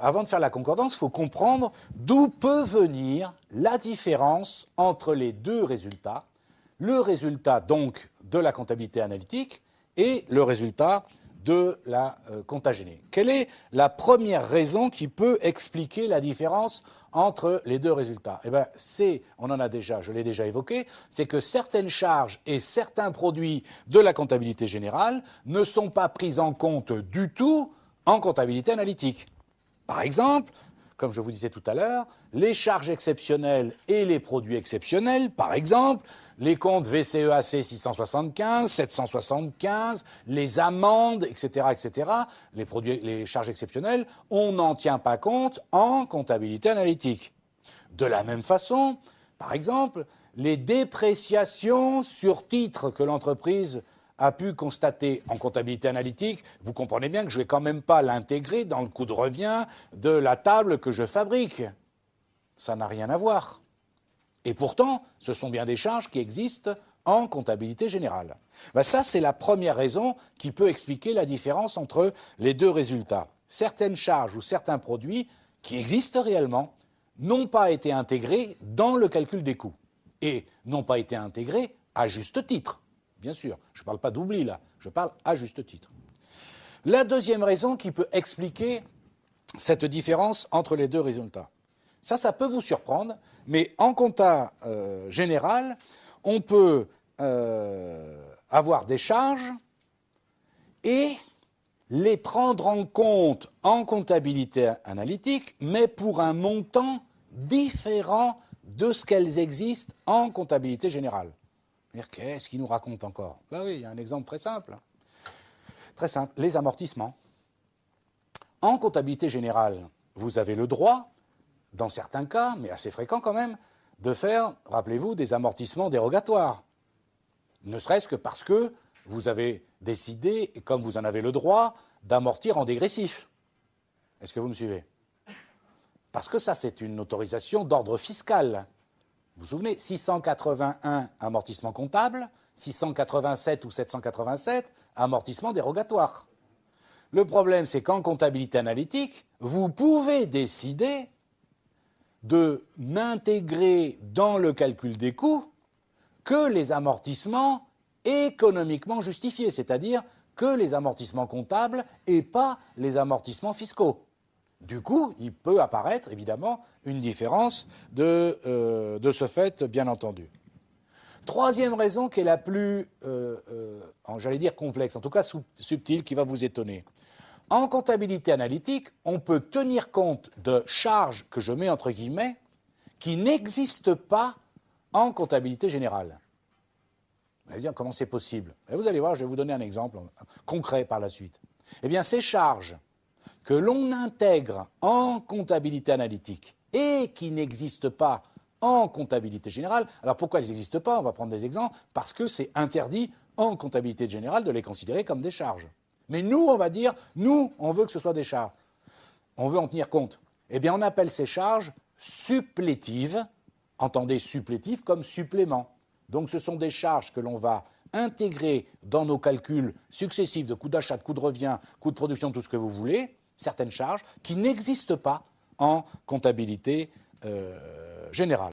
avant de faire la concordance, il faut comprendre d'où peut venir la différence entre les deux résultats. Le résultat donc de la comptabilité analytique et le résultat de la compta géné. Quelle est la première raison qui peut expliquer la différence entre les deux résultats? Eh bien, on en a déjà, je l'ai déjà évoqué, c'est que certaines charges et certains produits de la comptabilité générale ne sont pas pris en compte du tout en comptabilité analytique. Par exemple, comme je vous disais tout à l'heure, les charges exceptionnelles et les produits exceptionnels, par exemple, les comptes VCEAC 675, 775, les amendes, etc., les charges exceptionnelles, on n'en tient pas compte en comptabilité analytique. De la même façon, par exemple, les dépréciations sur titres que l'entreprise a pu constater en comptabilité analytique, vous comprenez bien que je ne vais quand même pas l'intégrer dans le coût de revient de la table que je fabrique. Ça n'a rien à voir. Et pourtant, ce sont bien des charges qui existent en comptabilité générale. Ben ça, c'est la première raison qui peut expliquer la différence entre les deux résultats. Certaines charges ou certains produits qui existent réellement n'ont pas été intégrés dans le calcul des coûts et n'ont pas été intégrés à juste titre. Bien sûr, je ne parle pas d'oubli là, je parle à juste titre. La deuxième raison qui peut expliquer cette différence entre les deux résultats, ça peut vous surprendre, mais en compta général, on peut avoir des charges et les prendre en compte en comptabilité analytique, mais pour un montant différent de ce qu'elles existent en comptabilité générale. Qu'est-ce qu'il nous raconte encore? Ben oui, il y a un exemple très simple. Très simple, les amortissements. En comptabilité générale, vous avez le droit, dans certains cas, mais assez fréquents quand même, de faire, rappelez-vous, des amortissements dérogatoires. Ne serait-ce que parce que vous avez décidé, et comme vous en avez le droit, d'amortir en dégressif. Est-ce que vous me suivez? Parce que ça, c'est une autorisation d'ordre fiscal. Vous vous souvenez, 681 amortissement comptable, 687 ou 787 amortissement dérogatoire. Le problème, c'est qu'en comptabilité analytique, vous pouvez décider de n'intégrer dans le calcul des coûts que les amortissements économiquement justifiés, c'est-à-dire que les amortissements comptables et pas les amortissements fiscaux. Du coup, il peut apparaître, évidemment, une différence de ce fait, bien entendu. Troisième raison qui est la plus, j'allais dire complexe, en tout cas subtile, qui va vous étonner. En comptabilité analytique, on peut tenir compte de charges que je mets entre guillemets qui n'existent pas en comptabilité générale. Vous allez dire comment c'est possible? Et vous allez voir, je vais vous donner un exemple concret par la suite. Eh bien, ces charges que l'on intègre en comptabilité analytique et qui n'existent pas en comptabilité générale. Alors pourquoi elles n'existent pas? On va prendre des exemples. Parce que c'est interdit en comptabilité générale de les considérer comme des charges. Mais nous, on va dire, nous, on veut que ce soit des charges. On veut en tenir compte. Eh bien, on appelle ces charges supplétives. Entendez supplétives comme supplément. Donc ce sont des charges que l'on va intégrer dans nos calculs successifs de coût d'achat, de coût de revient, coût de production, tout ce que vous voulez, certaines charges qui n'existent pas en comptabilité générale.